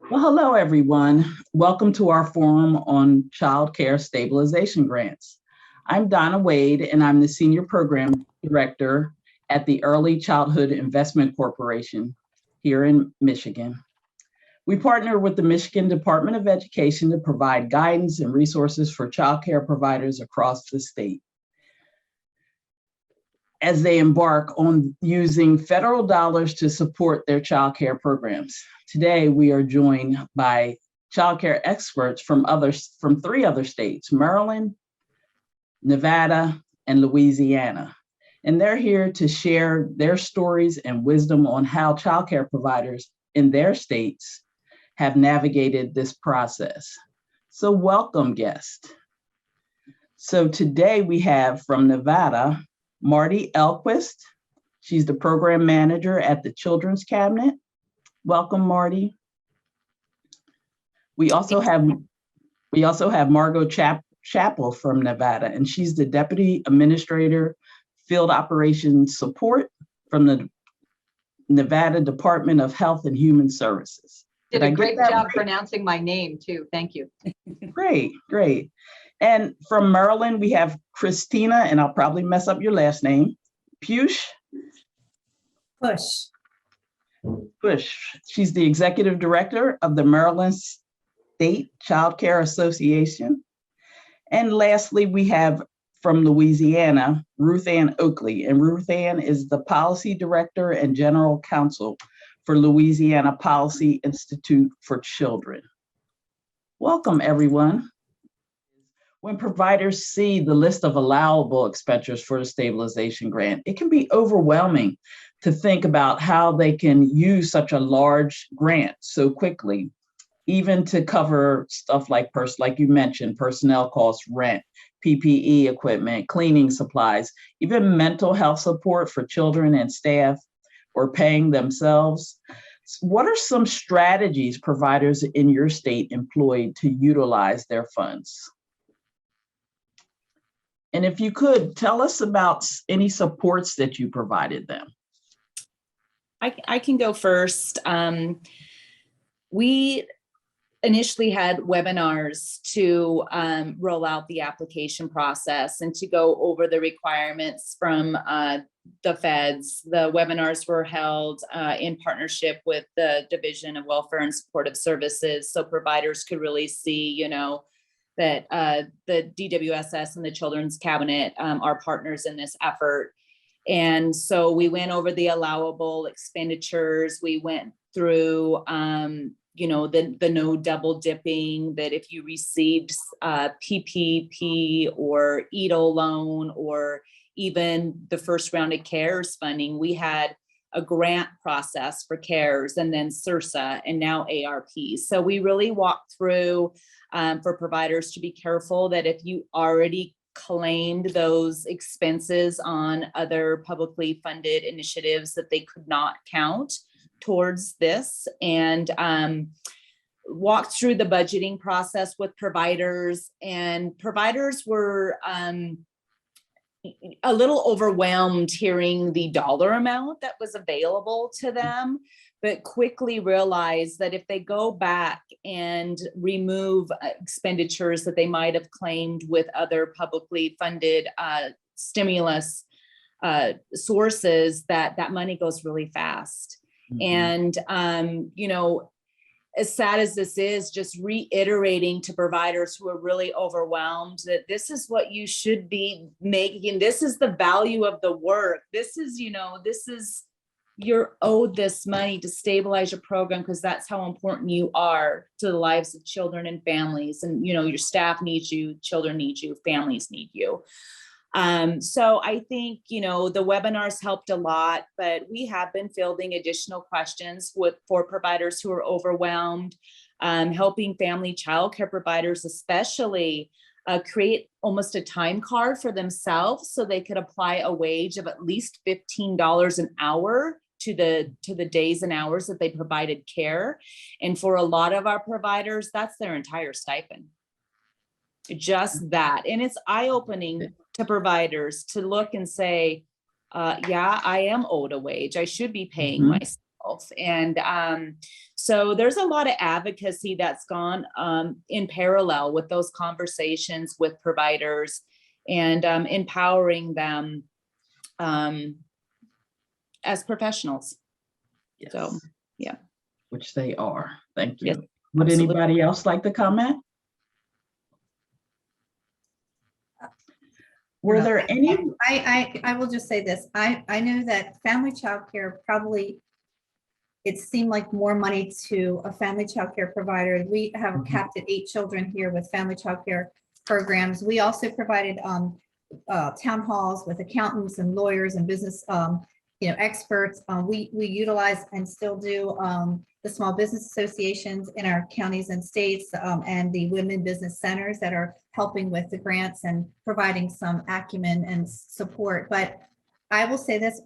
Well, hello, everyone. Welcome to our forum on child care stabilization grants. I'm Donna Wade, and I'm the Senior Program Director at the Early Childhood Investment Corporation here in Michigan. We partner with the Michigan Department of Education to provide guidance and resources for child care providers across the state as they embark on using federal dollars to support their child care programs. Today, we are joined by child care experts from three other states, Maryland, Nevada, and Louisiana. And they're here to share their stories and wisdom on how child care providers in their states have navigated this process. So welcome, guests. So today we have from Nevada, Marty Elquist. She's the program manager at the Children's Cabinet. Welcome, Marty. We also have Margot Chappell from Nevada, and she's the Deputy Administrator, Field Operations Support from the Nevada Department of Health and Human Services. Did a great job pronouncing my name too. Thank you. Great. And from Maryland, we have Christina, and I'll probably mess up your last name, Push. She's the Executive Director of the Maryland State Child Care Association. And lastly, we have from Louisiana, Ruth Ann Oakley. And Ruth Ann is the Policy Director and General Counsel for Louisiana Policy Institute for Children. Welcome, everyone. When providers see the list of allowable expenditures for the stabilization grant, it can be overwhelming to think about how they can use such a large grant so quickly, even to cover stuff like you mentioned, personnel costs, rent, PPE equipment, cleaning supplies, even mental health support for children and staff, or paying themselves. What are some strategies providers in your state employed to utilize their funds? And if you could, tell us about any supports that you provided them. I can go first. We initially had webinars to roll out the application process and to go over the requirements from the feds. The webinars were held in partnership with the Division of Welfare and Supportive Services, so providers could really see, that the DWSS and the Children's Cabinet are partners in this effort. And so we went over the allowable expenditures. We went through, the no double dipping, that if you received PPP or EIDL loan, or even the first round of CARES funding, we had a grant process for CARES and then CRSA and now ARP. So we really walked through for providers to be careful that if you already claimed those expenses on other publicly funded initiatives, that they could not count towards this, and walked through the budgeting process with providers. And providers were a little overwhelmed hearing the dollar amount that was available to them, but quickly realized that if they go back and remove expenditures that they might have claimed with other publicly funded stimulus sources, that money goes really fast. Mm-hmm. And, as sad as this is, just reiterating to providers who are really overwhelmed that this is what you should be making. This is the value of the work. This is, you're owed this money to stabilize your program, because that's how important you are to the lives of children and families. And, your staff needs you, children need you, families need you. So I think, the webinars helped a lot, but we have been fielding additional questions for providers who are overwhelmed, helping family childcare providers, especially create almost a time card for themselves so they could apply a wage of at least $15 an hour to the days and hours that they provided care. And for a lot of our providers, that's their entire stipend. Just that. And it's eye-opening to providers to look and say, yeah, I am owed a wage. I should be paying myself. And So there's a lot of advocacy that's gone in parallel with those conversations with providers and empowering them as professionals. Yes. So, yeah. Which they are. Thank you. Yes, Would absolutely. anybody else like to comment? Were No, there any? I will just say this. I know that family childcare probably, it seemed like more money to a family childcare provider. We have Mhm. capped at 8 children here with family childcare programs. We also provided town halls with accountants and lawyers and business experts. We utilize and still do the small business associations in our counties and states and the women business centers that are helping with the grants and providing some acumen and support. But I will say this,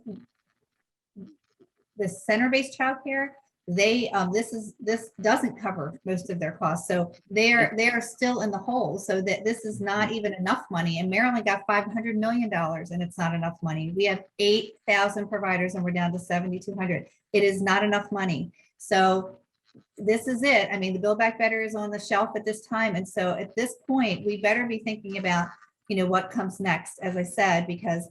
the center-based childcare, this doesn't cover most of their costs. So they are still in the hole. So that this is not even enough money. And Maryland got $500 million and it's not enough money. We have 8,000 providers and we're down to 7,200. It is not enough money. So this is it. I mean, the Build Back Better is on the shelf at this time. And so at this point, we better be thinking about, what comes next, as I said, because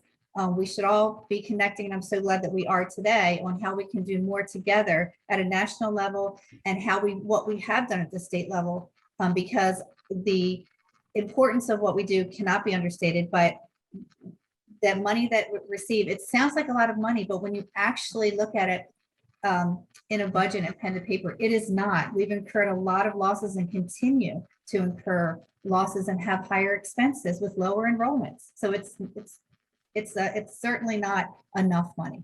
we should all be connecting, and I'm so glad that we are today, on how we can do more together at a national level and what we have done at the state level, because the importance of what we do cannot be understated. But the money that we receive, it sounds like a lot of money, but when you actually look at it in a budget and pen to paper, it is not. We've incurred a lot of losses and continue to incur losses and have higher expenses with lower enrollments. So it's certainly not enough money.